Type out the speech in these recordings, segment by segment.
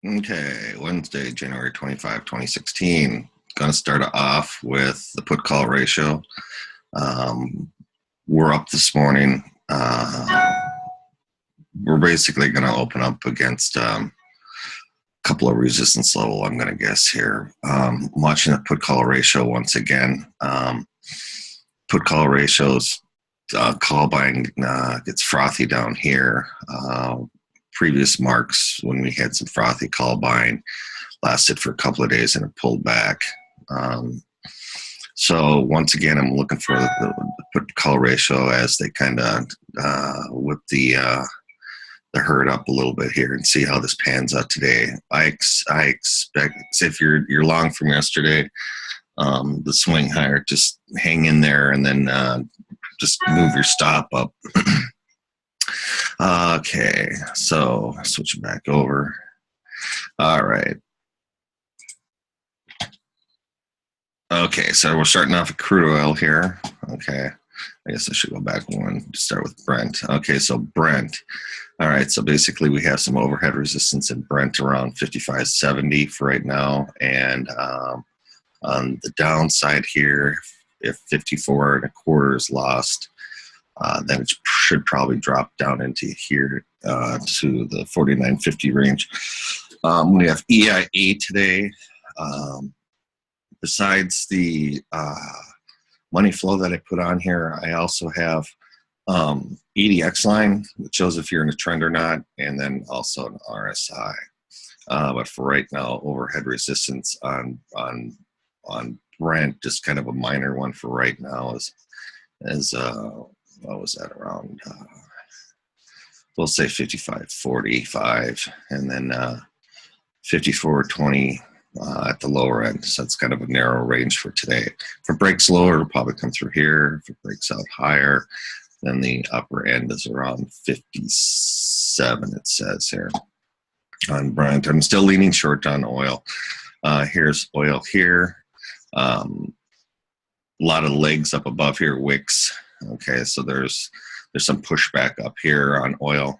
Okay, Wednesday, January 25, 2016. Going to start off with the put call ratio. Um, we're up this morning. We're basically going to open up against a couple of resistance level, I'm going to guess here. Watching the put call ratio once again. Put call ratios, call buying gets frothy down here. Previous marks when we had some frothy call buying lasted for a couple of days and it pulled back. So once again, I'm looking for the put call ratio as they kind of whip the herd up a little bit here and see how this pans out today. I expect if you're long from yesterday, the swing higher, just hang in there and then just move your stop up. Okay, so switch it back over. All right. Okay, so we're starting off with crude oil here. Okay, I guess I should go back one to start with Brent. Okay, so Brent. All right, so basically we have some overhead resistance in Brent around 55.70 for right now. And on the downside here, if 54 and a quarter is lost, then it should probably drop down into here to the 49.50 range. We have EIA today. Besides the money flow that I put on here, I also have EDX line, which shows if you're in a trend or not, and then also an RSI. But for right now, overhead resistance on Brent, just kind of a minor one for right now, is what was that around? We'll say 55.45, and then 54.20 at the lower end. So that's kind of a narrow range for today. If it breaks lower, it'll probably come through here. If it breaks out higher, then the upper end is around 57, it says here on Brent. I'm still leaning short on oil. Here's oil here. A lot of legs up above here, wicks. Okay, so there's some pushback up here on oil.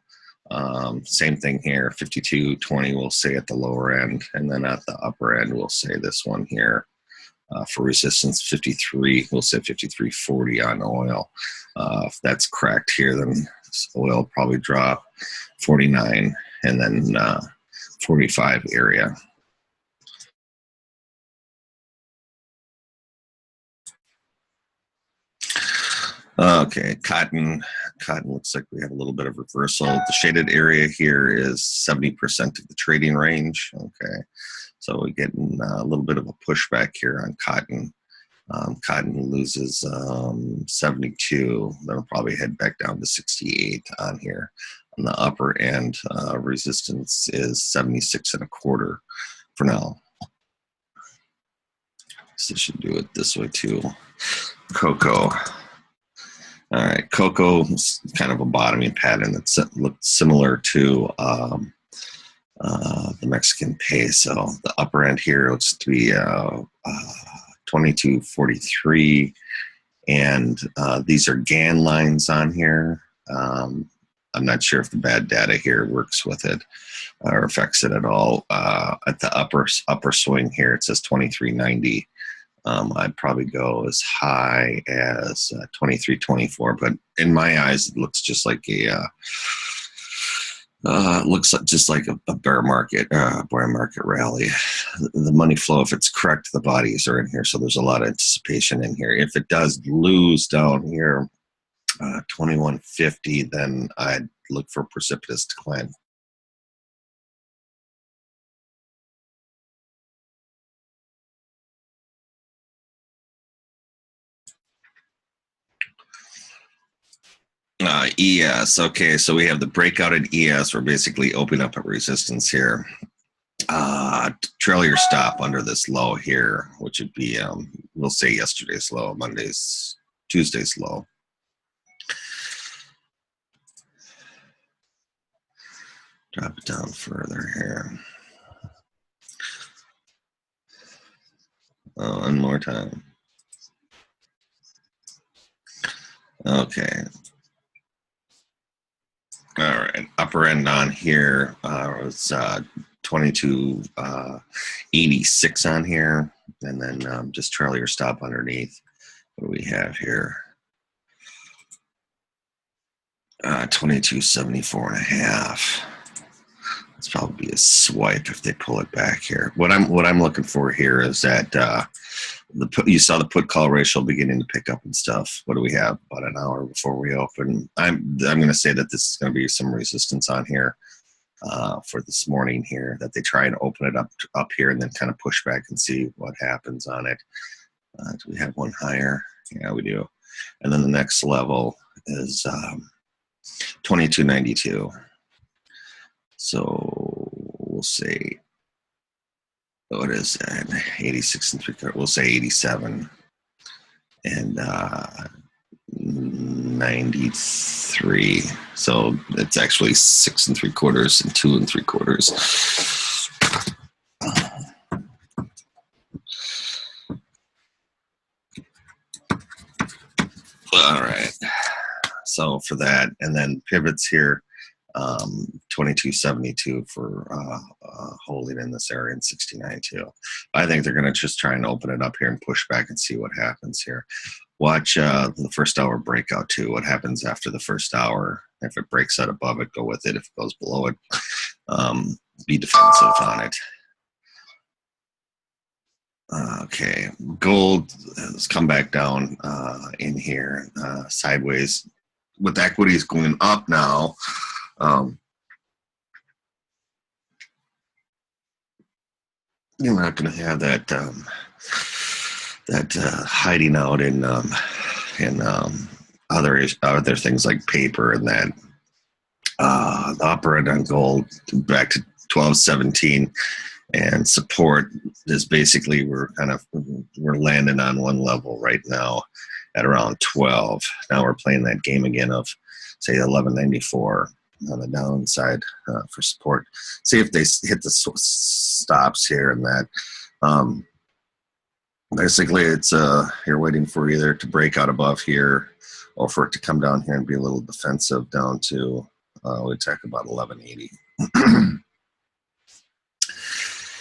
Same thing here, 52.20 we'll say at the lower end, and then at the upper end we'll say this one here. For resistance 53, we'll say 53.40 on oil. If that's cracked here, then oil will probably drop 49 and then 45 area. Okay, cotton looks like we have a little bit of reversal. The shaded area here is 70% of the trading range. Okay, so we're getting a little bit of a pushback here on cotton. Cotton loses 72, then we'll probably head back down to 68 on here. On the upper end, resistance is 76 and a quarter for now. So should do it this way too. Cocoa. All right, cocoa is kind of a bottoming pattern that looked similar to the Mexican peso. The upper end here looks to be 22.43, and these are GAN lines on here. I'm not sure if the bad data here works with it or affects it at all. At the upper swing here, it says 23.90. I'd probably go as high as 23.24, but in my eyes, it looks just like a bear market rally. The money flow, if it's correct, the bodies are in here, so there's a lot of anticipation in here. If it does lose down here, 21.50, then I'd look for precipitous decline. ES. Okay, so we have the breakout at ES. We're basically opening up a resistance here. Trail your stop under this low here, which would be, we'll say yesterday's low, Tuesday's low. Drop it down further here. Oh, one more time. Okay. All right, upper end on here was 2286 on here, and then just trail your stop underneath. What do we have here? 2274.5. It's probably a swipe if they pull it back here. What I'm looking for here is that you saw the put call ratio beginning to pick up and stuff. What do we have? About an hour before we open. I'm going to say that this is going to be some resistance on here for this morning here. That they try and open it up here and then kind of push back and see what happens on it. Do we have one higher? Yeah, we do. And then the next level is 2292. So we'll say, what is that? 86 and 3/4. We'll say 87 and 93. So it's actually 6 3/4 and 2 3/4. All right. So for that, and then pivots here. 2272 for holding in this area, and 69.2. I think they're going to just try and open it up here and push back and see what happens here. Watch the first hour breakout too. What happens after the first hour? If it breaks out above it, go with it. If it goes below it, be defensive on it. Okay, gold has come back down in here sideways with equities going up now. You're not going to have that hiding out in other things like paper and that. The upper end on gold back to 1217, and support is basically we're landing on one level right now at around 12. Now we're playing that game again of say 1194 on the downside for support. See if they hit the stops here and that. Basically, it's you're waiting for either to break out above here or for it to come down here and be a little defensive down to we talk about 1180.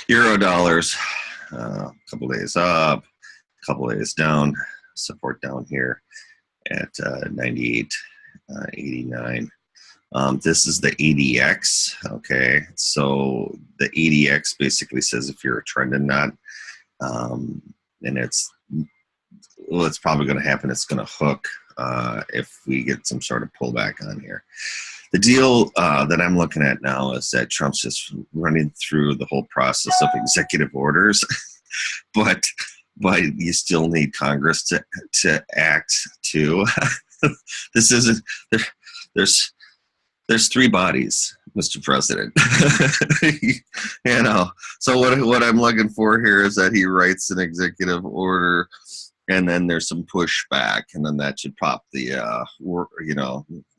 Euro dollars, a couple days up, a couple days down. Support down here at 98.89. This is the ADX. Okay, so the ADX basically says if you're a trend or not, and it's probably going to happen. It's going to hook if we get some sort of pullback on here. The deal that I'm looking at now is that Trump's just running through the whole process of executive orders, but you still need Congress to act too. This isn't there's three bodies, Mr. President. So what I'm looking for here is that he writes an executive order, and then there's some pushback, and then that should pop the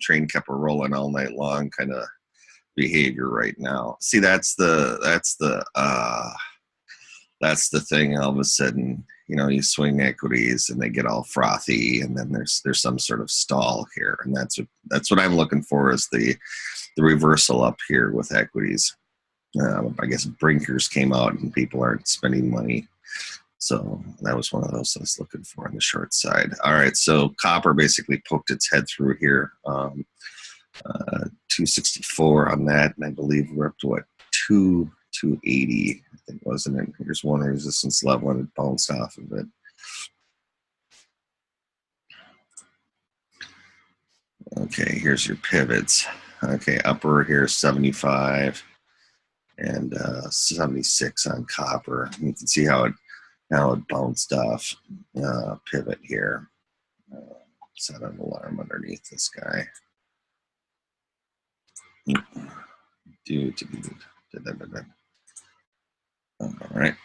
train kept rolling all night long kind of behavior right now. See, that's the thing. All of a sudden, you swing equities and they get all frothy, and then there's some sort of stall here, and that's what I'm looking for is the reversal up here with equities. I guess Brinkers came out and people aren't spending money, so that was one of those I was looking for on the short side. All right, so copper basically poked its head through here, 264 on that, and I believe we're up to what 280. I think, wasn't it? Here's one resistance level and it bounced off of it. Okay, here's your pivots. Okay, upper here 75 and 76 on copper. You can see how it bounced off. Pivot here. Set an alarm underneath this guy. All right,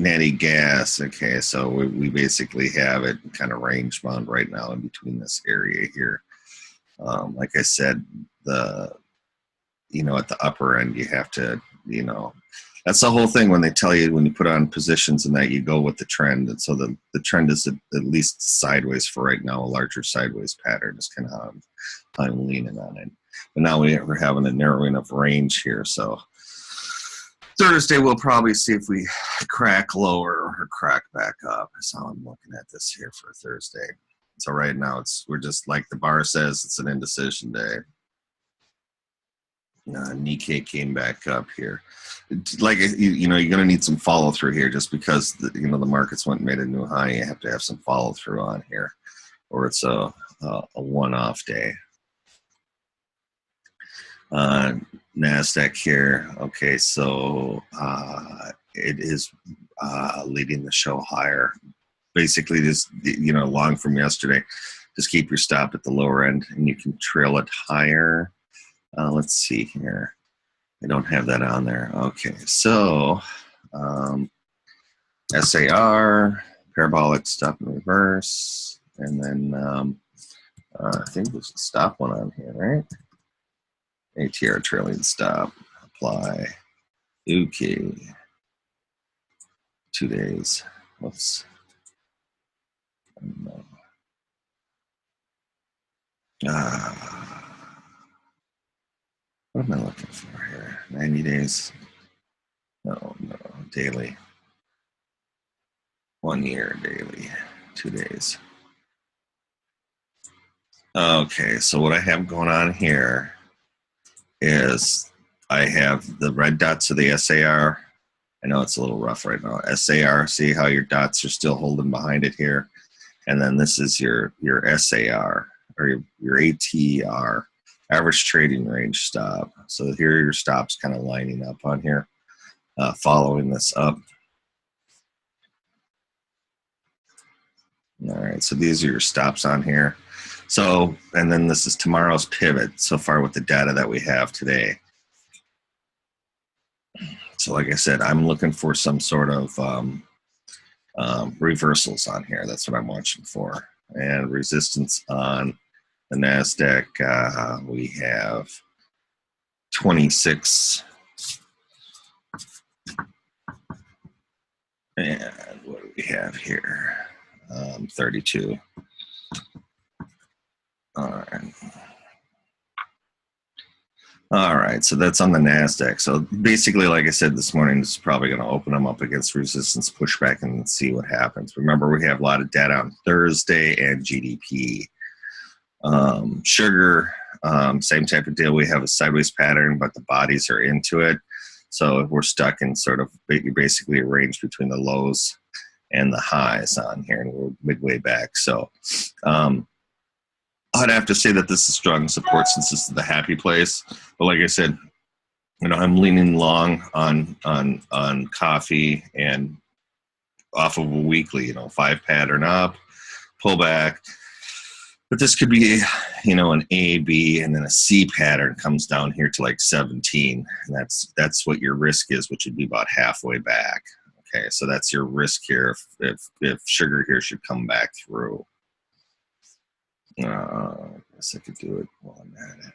natty gas. Okay, so we basically have it kind of range bound right now in between this area here. Like I said, at the upper end, you have to, that's the whole thing when they tell you, when you put on positions and that you go with the trend. And so the trend is at least sideways for right now, a larger sideways pattern is kind of how I'm leaning on it. But now we're having a narrowing of range here. So Thursday, we'll probably see if we crack lower or crack back up. That's how I'm looking at this here for Thursday. So right now, we're just like the bar says, it's an indecision day. Nikkei came back up here. Like, you're going to need some follow through here just because, the markets went and made a new high. You have to have some follow through on here, or it's a one-off day. NASDAQ here. Okay, so it is leading the show higher. Basically, this, long from yesterday, just keep your stop at the lower end and you can trail it higher. Let's see here. I don't have that on there. Okay, so SAR, parabolic stop and reverse, and then I think there's a stop one on here, right? ATR trailing stop, apply. Okay. 2 days. Whoops. What am I looking for here? 90 days. No, daily. 1 year daily. 2 days. Okay, so what I have going on here is I have the red dots of the SAR. I know it's a little rough right now. SAR, see how your dots are still holding behind it here. And then this is your SAR, or your ATR, average trading range stop. So here are your stops kind of lining up on here, following this up. All right, so these are your stops on here. So, and then this is tomorrow's pivot so far with the data that we have today. So like I said, I'm looking for some sort of reversals on here. That's what I'm watching for. And resistance on the NASDAQ, we have 26. And what do we have here? 32. All right, so that's on the NASDAQ. So basically, like I said this morning, this is probably going to open them up against resistance pushback and see what happens. Remember, we have a lot of data on Thursday and GDP. Sugar, same type of deal. We have a sideways pattern, but the bodies are into it. So we're stuck in sort of basically a range between the lows and the highs on here, and we're midway back. So I'd have to say that this is strong support since this is the happy place. But like I said, I'm leaning long on coffee and off of a weekly, 5 pattern up, pull back. But this could be, an A, B, and then a C pattern comes down here to like 17. And that's what your risk is, which would be about halfway back. Okay, so that's your risk here if sugar here should come back through. I guess I could do it while I'm at it.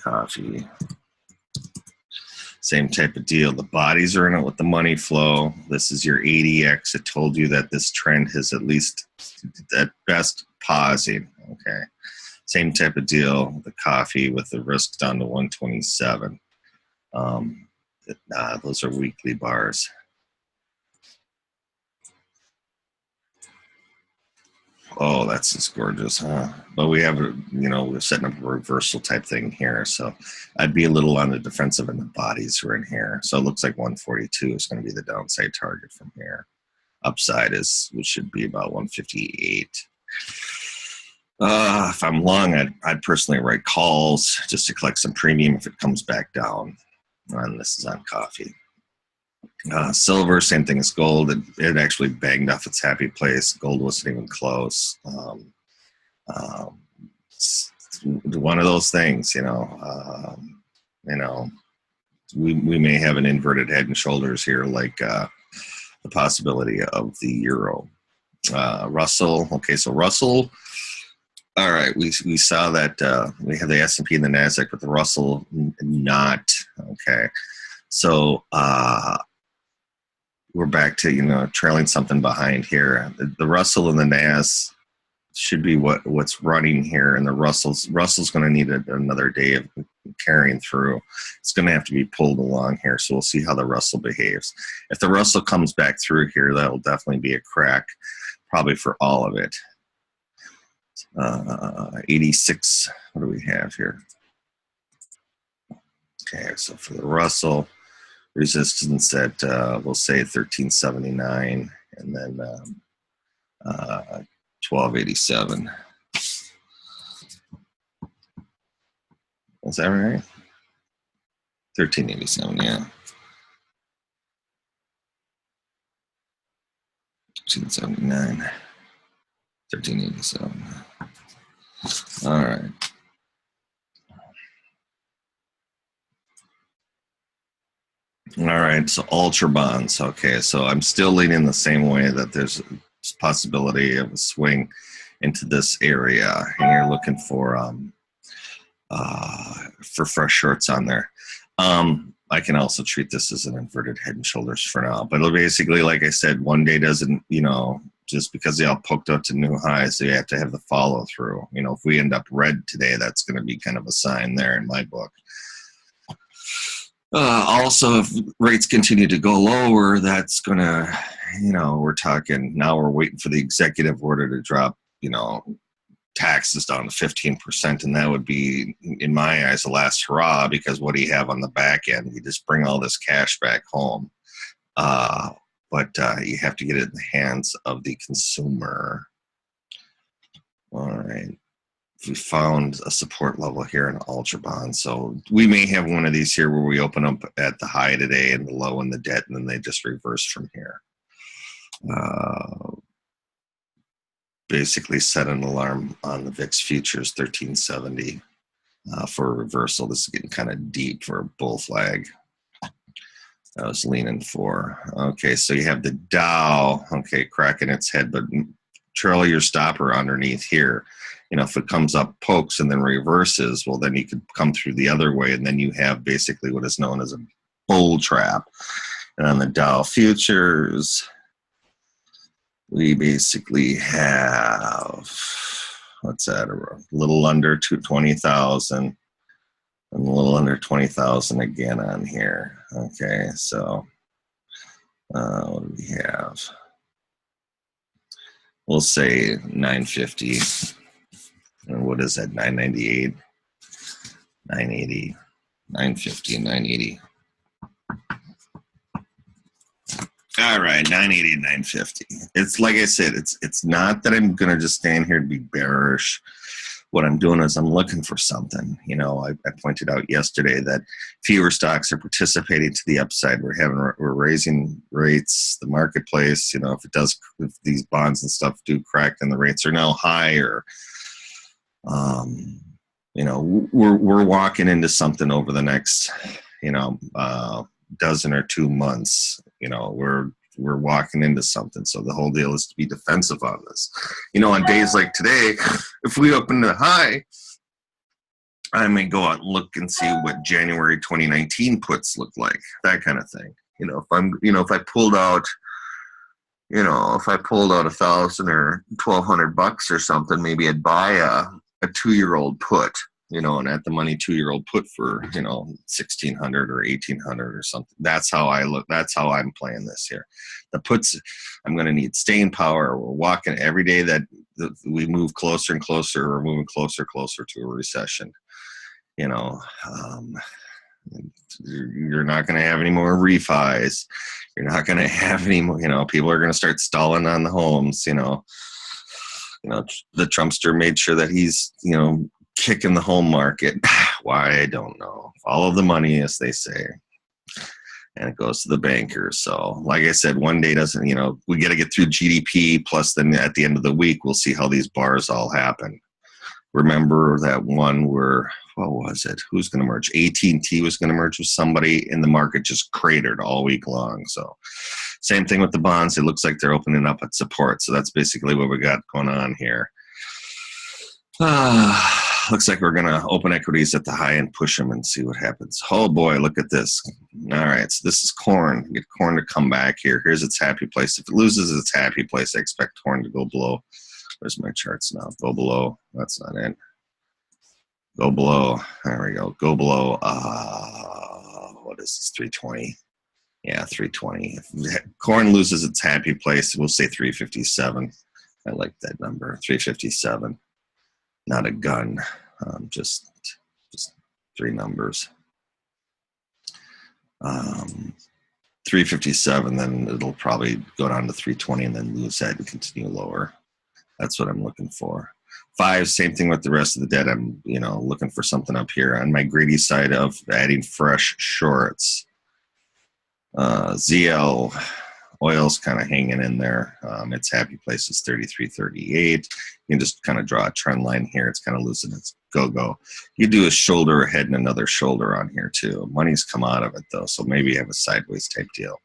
Coffee. Same type of deal. The bodies are in it with the money flow. This is your ADX. It told you that this trend has at least, at best, pausing. Okay. Same type of deal. The coffee with the risk down to 127. Those are weekly bars. Oh, that's just gorgeous, huh? But we have, we're setting up a reversal type thing here. So I'd be a little on the defensive, and the bodies are in here. So it looks like 142 is going to be the downside target from here. Upside which should be about 158. If I'm long, I'd personally write calls just to collect some premium if it comes back down. And this is on coffee. Silver, same thing as gold. It actually banged off its happy place. Gold wasn't even close. It's one of those things, we may have an inverted head and shoulders here, like the possibility of the euro. Russell. Okay, so Russell. All right, we saw that we have the S&P and the NASDAQ, but the Russell not. Okay, so we're back to trailing something behind here. The Russell and the NAS should be what's running here, and the Russell's going to need another day of carrying through. It's going to have to be pulled along here, so we'll see how the Russell behaves. If the Russell comes back through here, that'll definitely be a crack, probably for all of it. 86, what do we have here? Okay, so for the Russell, resistance at, we'll say 1379, and then 1287. Is that right? 1387, yeah. 1379, 1387. All right. All right, so ultra bonds. Okay, so I'm still leaning the same way, that there's a possibility of a swing into this area, and you're looking for fresh shorts on there. I can also treat this as an inverted head and shoulders for now, but it'll basically, like I said, one day doesn't, just because they all poked up to new highs, so you have to have the follow through. If we end up red today, that's going to be kind of a sign there in my book. Also, if rates continue to go lower, that's going to, we're talking, now we're waiting for the executive order to drop, taxes down to 15%, and that would be, in my eyes, the last hurrah, because what do you have on the back end? You just bring all this cash back home. But you have to get it in the hands of the consumer. All right. We found a support level here in ultra bond, so we may have one of these here where we open up at the high today and the low in the debt, and then they just reverse from here. Basically set an alarm on the VIX futures 1370 for a reversal. This is getting kind of deep for a bull flag. I was leaning for. Okay, so you have the Dow, okay, cracking its head, but trail your stopper underneath here. If it comes up, pokes, and then reverses, well, then you could come through the other way, and then you have basically what is known as a bull trap. And on the Dow futures, we basically have, what's that, a little under 20,000, and a little under 20,000 again on here. Okay, so what do we have? We'll say 950. And what is that? 998, 980, 950, and 980. All right, 980 and 950. It's like I said, it's not that I'm going to just stand here to be bearish. What I'm doing is I'm looking for something. I pointed out yesterday that fewer stocks are participating to the upside. We're raising rates. The marketplace, if these bonds and stuff do crack, then the rates are now higher. We're walking into something over the next, dozen or 2 months. We're walking into something. So the whole deal is to be defensive on this. On days like today, if we open the high, I may go out and look and see what January 2019 puts look like, that kind of thing. If I pulled out, if I pulled out $1,000 or $1,200 or something, maybe I'd buy a 2-year-old put, and at the money 2-year-old put for, $1,600 or $1,800 or something. That's how I look. That's how I'm playing this here. The puts, I'm going to need staying power. We're walking every day that we move closer and closer. We're moving closer to a recession. You're not going to have any more refis. You're not going to have any more, people are going to start stalling on the homes, the Trumpster made sure that he's, kicking the home market. Why, I don't know. Follow the money, as they say. And it goes to the bankers. So, like I said, one day doesn't, we got to get through GDP, plus then at the end of the week, we'll see how these bars all happen. Remember that one where, what was it? Who's going to merge? AT&T was going to merge with somebody, and the market just cratered all week long. So same thing with the bonds. It looks like they're opening up at support. So that's basically what we got going on here. Looks like we're going to open equities at the high and push them and see what happens. Oh, boy, look at this. All right, so this is corn. Get corn to come back here. Here's its happy place. If it loses its happy place, I expect corn to go below Where's my charts now? Go below. That's not it. Go below. There we go. Go below. What is this? 320. Yeah, 320. If corn loses its happy place, we'll say 357. I like that number. 357. Not a gun. Just three numbers. 357, then it'll probably go down to 320 and then lose that and continue lower. That's what I'm looking for. 5, same thing with the rest of the debt. I'm, looking for something up here on my greedy side of adding fresh shorts. ZL oil's kind of hanging in there. Its happy place is 33.38. You can just kind of draw a trend line here. It's kind of losing its go-go. You do a shoulder ahead and another shoulder on here too. Money's come out of it though, so maybe you have a sideways type deal.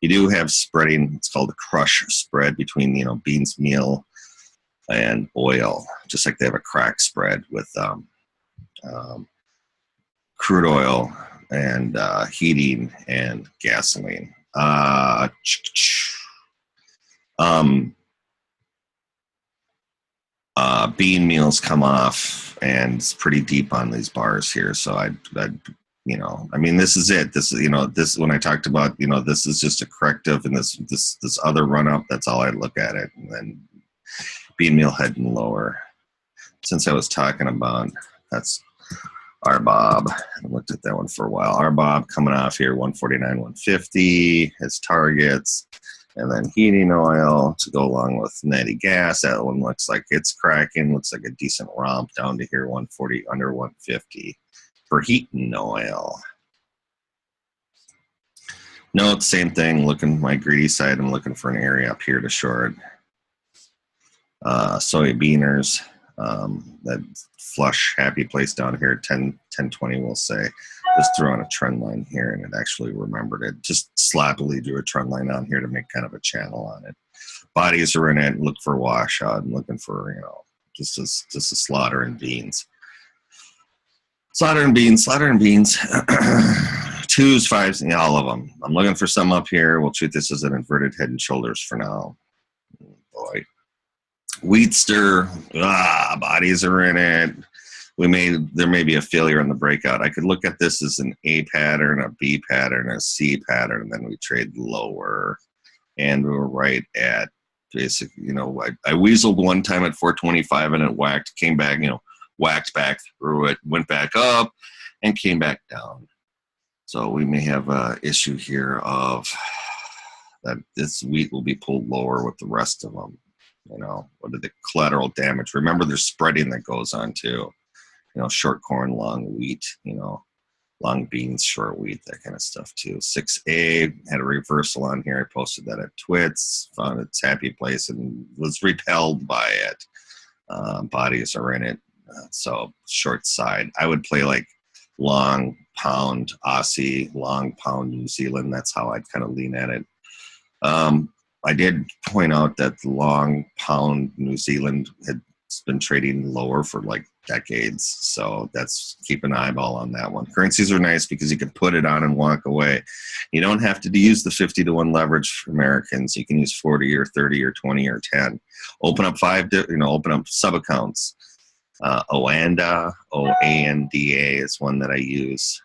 You do have spreading. It's called a crush spread between beans meal and oil, just like they have a crack spread with crude oil and heating and gasoline. Bean meals come off, and it's pretty deep on these bars here. So I mean, this is it. This is, this, when I talked about, this is just a corrective, and this other run up, that's all I look at it. And then bean meal heading lower. Since I was talking about, that's RBOB. I looked at that one for a while. RBOB coming off here, 149, 150 as targets. And then heating oil to go along with natty gas. That one looks like it's cracking. Looks like a decent romp down to here, 140, under 150 for heating oil. No, same thing. Looking my greedy side. I'm looking for an area up here to short. Soybeaners, that flush happy place down here, 1020 we'll say. Just threw on a trend line here, and it actually remembered it. Just sloppily drew a trend line on here to make kind of a channel on it. Bodies are in it. Look for washout. I'm looking for just a slaughter and beans. Slaughter and beans. 2s, 5s, all of them. I'm looking for some up here. We'll treat this as an inverted head and shoulders for now. Boy. Wheat stir, bodies are in it. There may be a failure on the breakout. I could look at this as an A pattern, a B pattern, a C pattern, and then we trade lower. And we're right at basically, I weaseled one time at 425 and it whacked, came back, whacked back through it, went back up and came back down. So we may have an issue here of that this wheat will be pulled lower with the rest of them. What are the collateral damage? Remember, there's spreading that goes on too. Short corn, long wheat, long beans, short wheat, that kind of stuff too. 6A had a reversal on here. I posted that at Twits, found its happy place and was repelled by it. Bodies are in it. So short side. I would play like long pound Aussie, long pound New Zealand. That's how I'd kind of lean at it. I did point out that the long pound New Zealand had been trading lower for like decades. So that's, keep an eyeball on that one. Currencies are nice because you can put it on and walk away. You don't have to use the 50-to-1 leverage for Americans. You can use 40 or 30 or 20 or 10. Open up open up sub accounts. OANDA, OANDA is one that I use.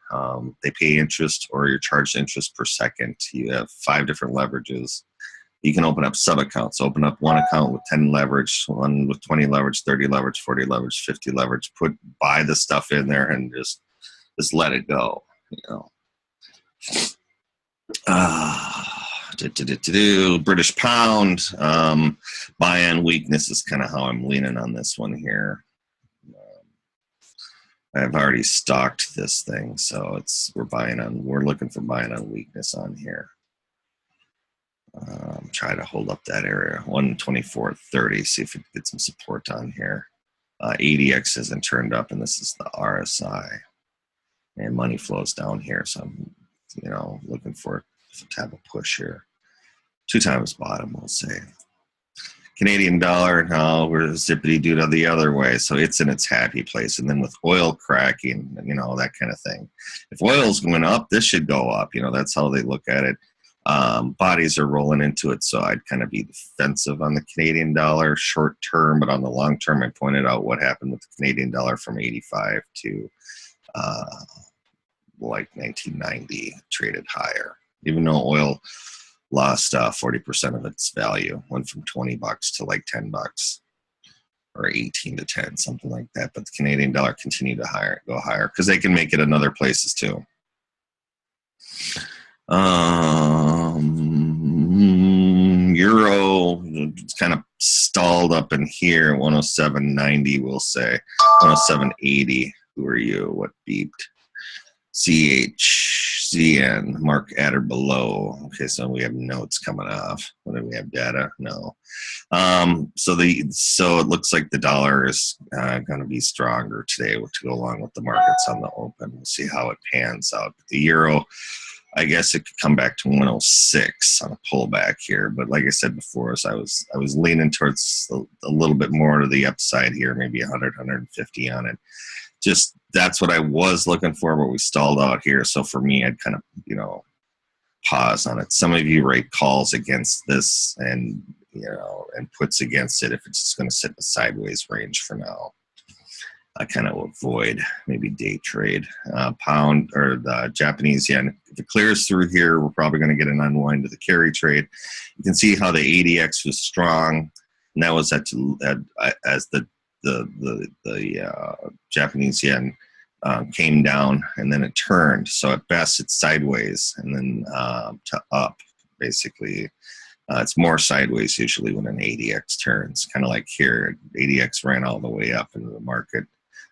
They pay interest, or you're charged interest per second. You have 5 different leverages. You can open up sub-accounts. Open up one account with 10 leverage, one with 20 leverage, 30 leverage, 40 leverage, 50 leverage. Buy the stuff in there and just let it go. British pound. Buy-on weakness is kind of how I'm leaning on this one here. I've already stocked this thing, so we're looking for buying on weakness on here. Try to hold up that area, 124.30, see if it gets some support on here. ADX hasn't turned up, and this is the RSI. And money flows down here, so I'm, looking for some type of push here. 2 times bottom, we'll say. Canadian dollar, no, we're zippity doo the other way, so it's in its happy place. And then with oil cracking, that kind of thing. If oil's going up, this should go up. That's how they look at it. Bodies are rolling into it, so I'd kind of be defensive on the Canadian dollar short term, but on the long term, I pointed out what happened with the Canadian dollar from 85 to like 1990, traded higher, even though oil lost 40% of its value, went from $20 to like $10 or 18 to 10, something like that. But the Canadian dollar continued to go higher because they can make it in other places too. Euro, it's kind of stalled up in here, 107.90, we'll say. 107.80. Who are you? What beeped? CHZN, mark at or below. Okay, so we have notes coming off. What do we have? Data? No. So it looks like the dollar is going to be stronger today to go along with the markets on the open. We'll see how it pans out. The euro, I guess it could come back to 106 on a pullback here, but like I said before, I was leaning towards a little bit more to the upside here, maybe 100, 150 on it. Just that's what I was looking for, but we stalled out here. So for me, I'd kind of pause on it. Some of you write calls against this and and puts against it if it's just going to sit in a sideways range for now. I kind of avoid maybe day trade. Pound or the Japanese yen, if it clears through here, we're probably going to get an unwind to the carry trade. You can see how the ADX was strong, and that was as the Japanese yen came down, and then it turned. So at best, it's sideways, and then to up, basically. It's more sideways usually when an ADX turns, kind of like here. ADX ran all the way up, and the market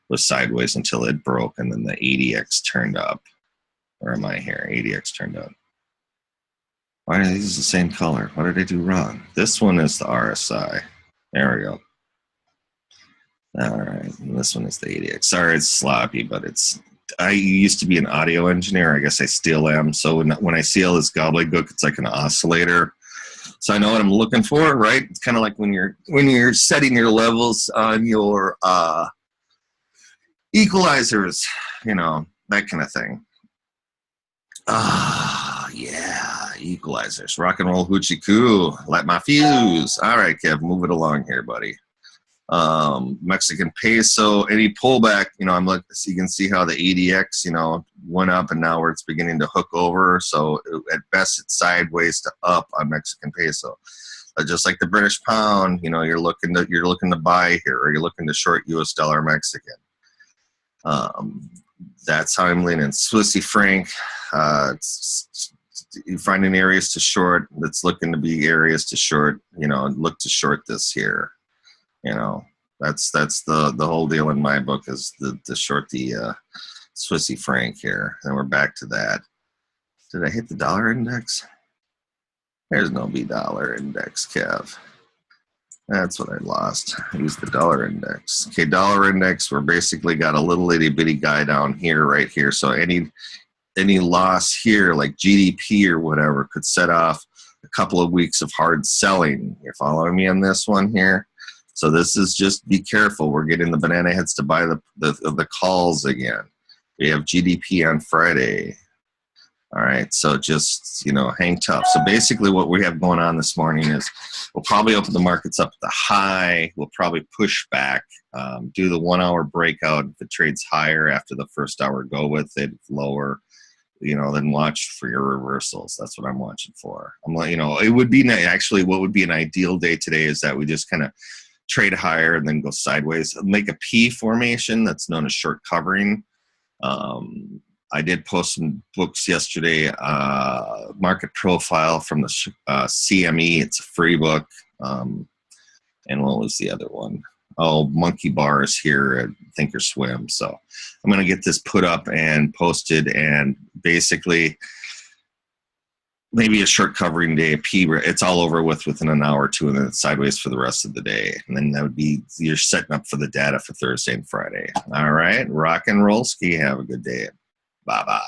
was sideways until it broke, and then the ADX turned up. Where am I here? ADX turned up. Why are these the same color? What did I do wrong? This one is the RSI. There we go. All right, and this one is the ADX. Sorry, it's sloppy, but I used to be an audio engineer. I guess I still am. So when I see all this gobbledygook, it's like an oscillator. So I know what I'm looking for, right? It's kind of like when you're setting your levels on your equalizers, that kind of thing. Yeah, equalizers. Rock and roll hoochie coo. Light my fuse. All right, Kev, move it along here, buddy. Mexican peso, any pullback, I'm looking, so you can see how the ADX, went up, and now where it's beginning to hook over. So at best, it's sideways to up on Mexican peso. Just like the British pound, you're looking to buy here, or you're looking to short US dollar Mexican. That's how I'm leaning. Swissy franc, you're finding areas to short. That's looking to be areas to short. Look to short this here. That's the whole deal in my book, is the short the Swissy franc here. And we're back to that. Did I hit the dollar index? There's no B dollar index, Kev. That's what I lost. I used the dollar index. Okay, dollar index, we're basically got a little itty bitty guy down here, right here. So any loss here, like GDP or whatever, could set off a couple of weeks of hard selling. You're following me on this one here? So this is just be careful. We're getting the banana heads to buy the calls again. We have GDP on Friday. All right, so just, hang tough. So basically what we have going on this morning is we'll probably open the markets up at the high. We'll probably push back, do the 1 hour breakout. If it trades higher after the first hour, go with it. If lower, then watch for your reversals. That's what I'm watching for. It would be actually what would be an ideal day today is that we just kind of trade higher and then go sideways. Make a P formation that's known as short covering. I did post some books yesterday, Market Profile from the CME. It's a free book. And what was the other one? Oh, Monkey Bars here at Thinkorswim. So I'm going to get this put up and posted, and basically maybe a short covering day, a P, it's all over within an hour or two, and then it's sideways for the rest of the day. And then that would be, you're setting up for the data for Thursday and Friday. All right, rock and roll ski. Have a good day. Bye-bye.